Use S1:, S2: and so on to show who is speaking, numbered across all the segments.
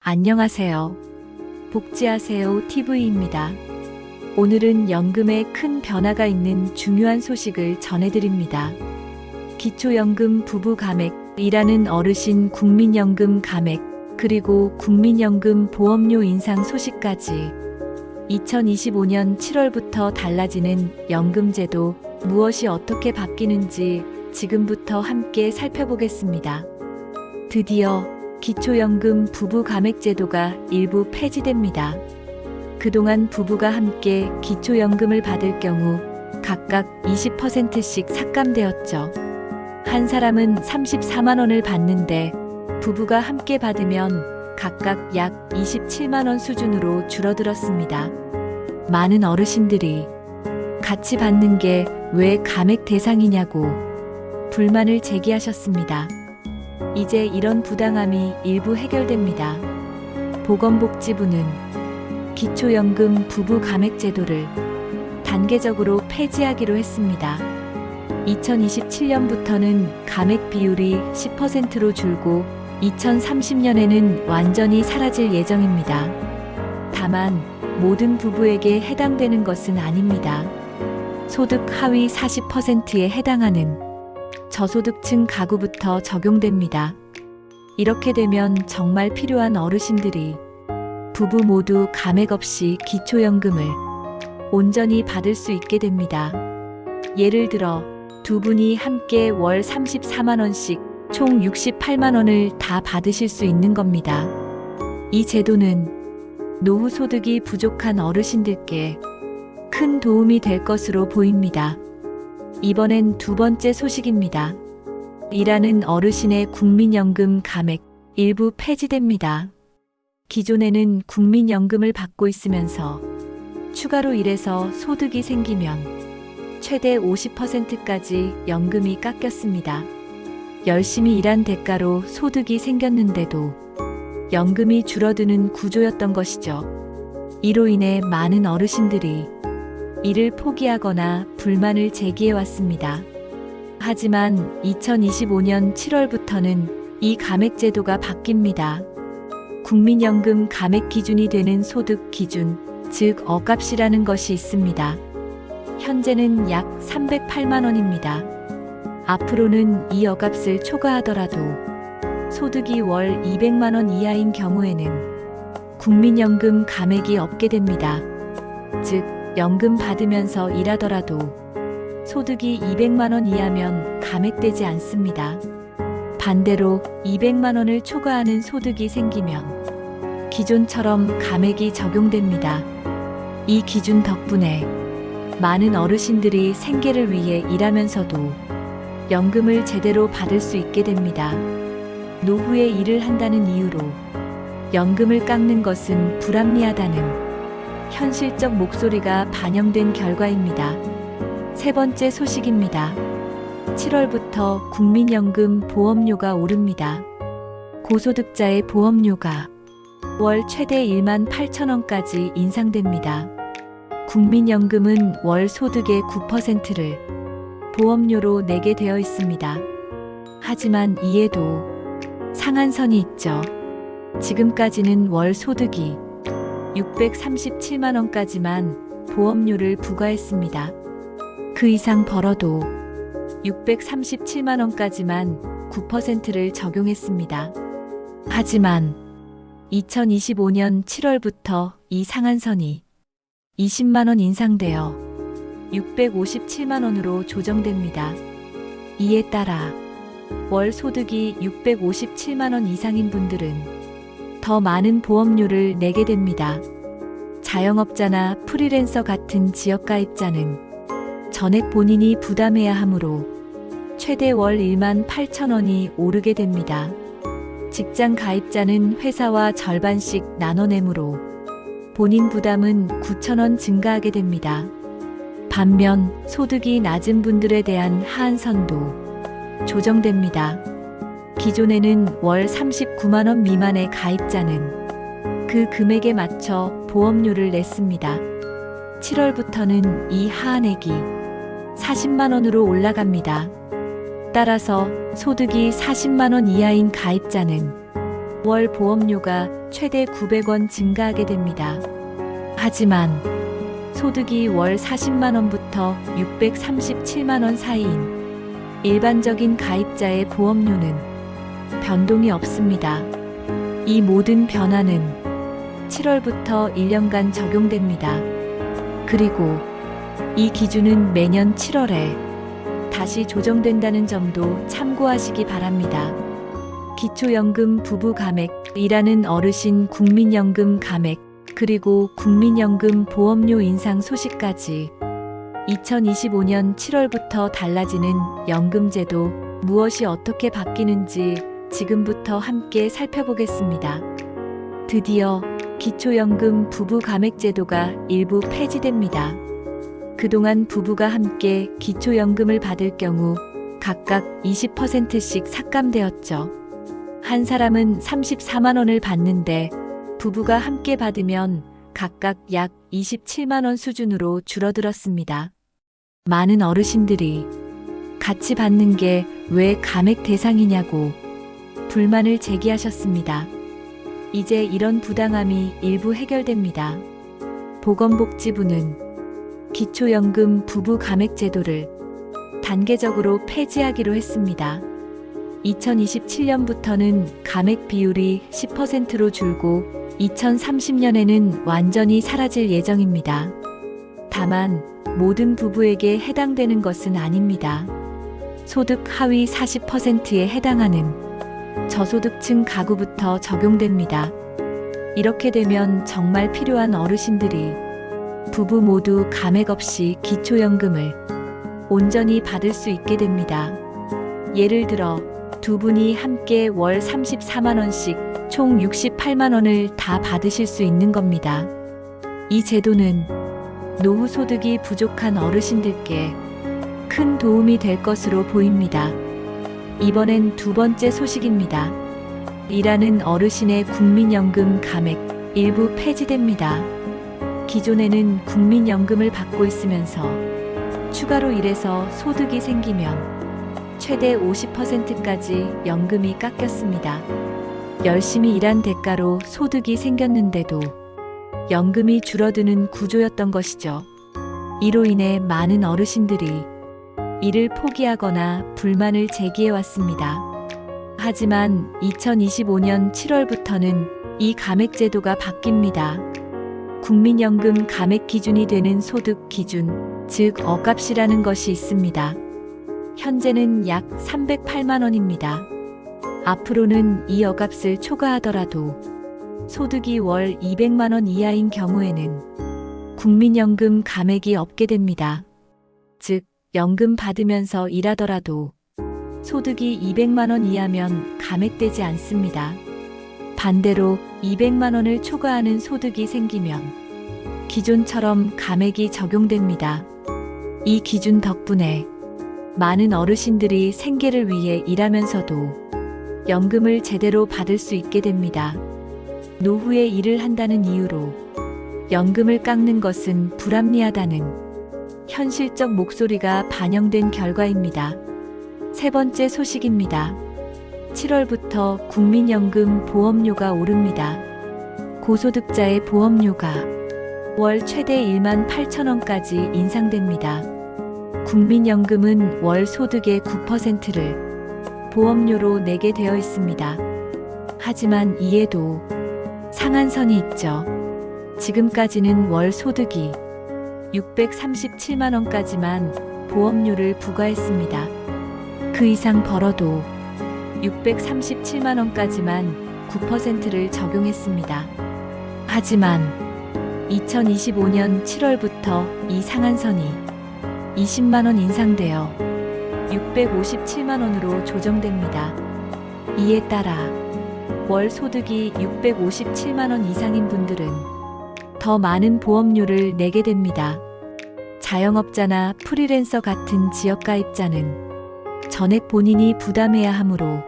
S1: 안녕하세요. 복지하세요 TV입니다. 오늘은 연금에 큰 변화가 있는 중요한 소식을 전해드립니다. 기초연금 부부 감액이라는 어르신 국민연금 감액, 그리고 국민연금 보험료 인상 소식까지 2025년 7월부터 달라지는 연금제도, 무엇이 어떻게 바뀌는지 지금부터 함께 살펴보겠습니다. 드디어 기초연금 부부 감액제도가 일부 폐지됩니다. 그동안 부부가 함께 기초연금을 받을 경우 각각 20%씩 삭감되었죠. 한 사람은 34만 원을 받는데 부부가 함께 받으면 각각 약 27만 원 수준으로 줄어들었습니다. 많은 어르신들이 같이 받는 게 왜 감액 대상이냐고 불만을 제기하셨습니다. 이제 이런 부당함이 일부 해결됩니다. 보건복지부는 기초연금 부부 감액 제도를 단계적으로 폐지하기로 했습니다. 2027년부터는 감액 비율이 10%로 줄고 2030년에는 완전히 사라질 예정입니다. 다만 모든 부부에게 해당되는 것은 아닙니다. 소득 하위 40%에 해당하는 저소득층 가구부터 적용됩니다. 이렇게 되면 정말 필요한 어르신들이 부부 모두 감액 없이 기초연금을 온전히 받을 수 있게 됩니다. 예를 들어 두 분이 함께 월 34만 원씩 총 68만 원을 다 받으실 수 있는 겁니다. 이 제도는 노후 소득이 부족한 어르신들께 큰 도움이 될 것으로 보입니다. 이번엔 두 번째 소식입니다. 일하는 어르신의 국민연금 감액 일부 폐지됩니다. 기존에는 국민연금을 받고 있으면서 추가로 일해서 소득이 생기면 최대 50%까지 연금이 깎였습니다. 열심히 일한 대가로 소득이 생겼는데도 연금이 줄어드는 구조였던 것이죠. 이로 인해 많은 어르신들이 일을 포기하거나 불만을 제기해왔습니다. 하지만 2025년 7월부터는 이 감액 제도가 바뀝니다. 국민연금 감액 기준이 되는 소득 기준, 즉 억압이라는 것이 있습니다. 현재는 약 308만 원입니다. 앞으로는 이 억압을 초과하더라도 소득이 월 200만 원 이하인 경우에는 국민연금 감액이 없게 됩니다. 즉 연금 받으면서 일하더라도 소득이 200만 원 이하면 감액되지 않습니다. 반대로 200만 원을 초과하는 소득이 생기면 기존처럼 감액이 적용됩니다. 이 기준 덕분에 많은 어르신들이 생계를 위해 일하면서도 연금을 제대로 받을 수 있게 됩니다. 노후에 일을 한다는 이유로 연금을 깎는 것은 불합리하다는 현실적 목소리가 반영된 결과입니다. 세 번째 소식입니다. 7월부터 국민연금 보험료가 오릅니다. 고소득자의 보험료가 월 최대 1만 8천 원까지 인상됩니다. 국민연금은 월 소득의 9%를 보험료로 내게 되어 있습니다. 하지만 이에도 상한선이 있죠. 지금까지는 월 소득이 637만 원까지만 보험료를 부과했습니다. 그 이상 벌어도 637만 원까지만 9%를 적용했습니다. 하지만 2025년 7월부터 이 상한선이 20만 원 인상되어 657만 원으로 조정됩니다. 이에 따라 월 소득이 657만 원 이상인 분들은 더 많은 보험료를 내게 됩니다. 자영업자나 프리랜서 같은 지역가입자는 전액 본인이 부담해야 하므로 최대 월 1만 8천 원이 오르게 됩니다. 직장 가입자는 회사와 절반씩 나눠내므로 본인 부담은 9천 원 증가하게 됩니다. 반면 소득이 낮은 분들에 대한 하한선도 조정됩니다. 기존에는 월 39만 원 미만의 가입자는 그 금액에 맞춰 보험료를 냈습니다. 7월부터는 이 하한액이 40만 원으로 올라갑니다. 따라서 소득이 40만 원 이하인 가입자는 월 보험료가 최대 900원 증가하게 됩니다. 하지만 소득이 월 40만 원부터 637만 원 사이인 일반적인 가입자의 보험료는 변동이 없습니다. 이 모든 변화는 7월부터 1년간 적용됩니다. 그리고 이 기준은 매년 7월에 다시 조정된다는 점도 참고하시기 바랍니다. 기초연금 부부 감액, 일하는 어르신 국민연금 감액, 그리고 국민연금 보험료 인상 소식까지 2025년 7월부터 달라지는 연금제도 무엇이 어떻게 바뀌는지 지금부터 함께 살펴보겠습니다. 드디어 기초연금 부부 감액제도가 일부 폐지됩니다. 그동안 부부가 함께 기초연금을 받을 경우 각각 20%씩 삭감되었죠. 한 사람은 34만 원을 받는데 부부가 함께 받으면 각각 약 27만 원 수준으로 줄어들었습니다. 많은 어르신들이 같이 받는 게 왜 감액 대상이냐고 불만을 제기하셨습니다. 이제 이런 부당함이 일부 해결됩니다. 보건복지부는 기초연금 부부 감액 제도를 단계적으로 폐지하기로 했습니다. 2027년부터는 감액 비율이 10%로 줄고 2030년에는 완전히 사라질 예정입니다. 다만 모든 부부에게 해당되는 것은 아닙니다. 소득 하위 40%에 해당하는 저소득층 가구부터 적용됩니다. 이렇게 되면 정말 필요한 어르신들이 부부 모두 감액 없이 기초연금을 온전히 받을 수 있게 됩니다. 예를 들어 두 분이 함께 월 34만 원씩 총 68만 원을 다 받으실 수 있는 겁니다. 이 제도는 노후 소득이 부족한 어르신들께 큰 도움이 될 것으로 보입니다. 이번엔 두 번째 소식입니다. 일하는 어르신의 국민연금 감액 일부 폐지됩니다. 기존에는 국민연금을 받고 있으면서 추가로 일해서 소득이 생기면 최대 50%까지 연금이 깎였습니다. 열심히 일한 대가로 소득이 생겼는데도 연금이 줄어드는 구조였던 것이죠. 이로 인해 많은 어르신들이 일을 포기하거나 불만을 제기해왔습니다. 하지만 2025년 7월부터는 이 감액제도가 바뀝니다. 국민연금 감액 기준이 되는 소득 기준, 즉 억값이라는 것이 있습니다. 현재는 약 308만 원입니다. 앞으로는 이 억값을 초과하더라도 소득이 월 200만 원 이하인 경우에는 국민연금 감액이 없게 됩니다. 즉, 연금 받으면서 일하더라도 소득이 200만 원 이하면 감액되지 않습니다. 반대로 200만 원을 초과하는 소득이 생기면 기존처럼 감액이 적용됩니다. 이 기준 덕분에 많은 어르신들이 생계를 위해 일하면서도 연금을 제대로 받을 수 있게 됩니다. 노후에 일을 한다는 이유로 연금을 깎는 것은 불합리하다는 현실적 목소리가 반영된 결과입니다. 세 번째 소식입니다. 7월부터 국민연금 보험료가 오릅니다. 고소득자의 보험료가 월 최대 1만 8천 원까지 인상됩니다. 국민연금은 월 소득의 9%를 보험료로 내게 되어 있습니다. 하지만 이에도 상한선이 있죠. 지금까지는 월 소득이 637만 원까지만 보험료를 부과했습니다. 그 이상 벌어도 637만 원까지만 9%를 적용했습니다. 하지만 2025년 7월부터 이 상한선이 20만 원 인상되어 657만 원으로 조정됩니다. 이에 따라 월 소득이 657만 원 이상인 분들은 더 많은 보험료를 내게 됩니다. 자영업자나 프리랜서 같은 지역가입자는 전액 본인이 부담해야 하므로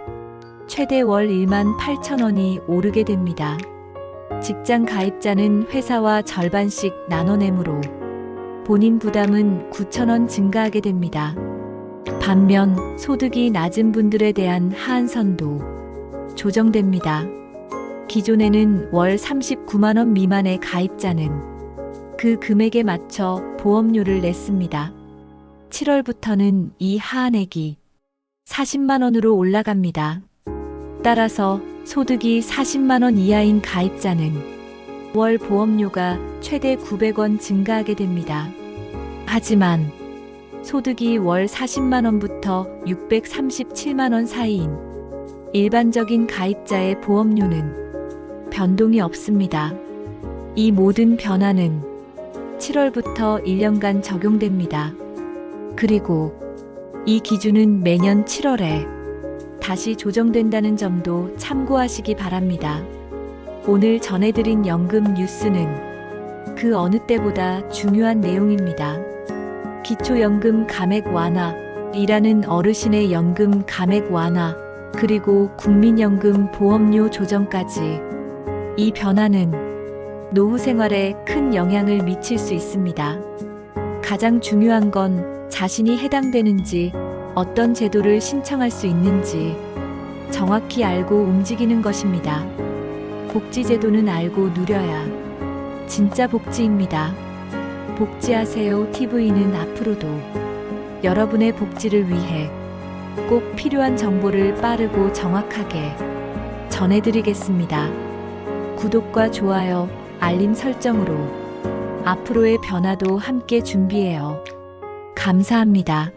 S1: 최대 월 1만 8천 원이 오르게 됩니다. 직장 가입자는 회사와 절반씩 나눠내므로 본인 부담은 9천 원 증가하게 됩니다. 반면 소득이 낮은 분들에 대한 하한선도 조정됩니다. 기존에는 월 39만 원 미만의 가입자는 그 금액에 맞춰 보험료를 냈습니다. 7월부터는 이 하한액이 40만 원으로 올라갑니다. 따라서 소득이 40만 원 이하인 가입자는 월 보험료가 최대 900원 증가하게 됩니다. 하지만 소득이 월 40만 원부터 637만 원 사이인 일반적인 가입자의 보험료는 변동이 없습니다. 이 모든 변화는 7월부터 1년간 적용됩니다. 그리고 이 기준은 매년 7월에 다시 조정된다는 점도 참고하시기 바랍니다. 오늘 전해드린 연금 뉴스는 그 어느 때보다 중요한 내용입니다. 기초연금 감액 완화이라는 어르신의 연금 감액 완화, 그리고 국민연금 보험료 조정까지 이 변화는 노후 생활에 큰 영향을 미칠 수 있습니다. 가장 중요한 건 자신이 해당되는지, 어떤 제도를 신청할 수 있는지 정확히 알고 움직이는 것입니다. 복지제도는 알고 누려야 진짜 복지입니다. 복지하세요 TV는 앞으로도 여러분의 복지를 위해 꼭 필요한 정보를 빠르고 정확하게 전해드리겠습니다. 구독과 좋아요, 알림 설정으로 앞으로의 변화도 함께 준비해요. 감사합니다.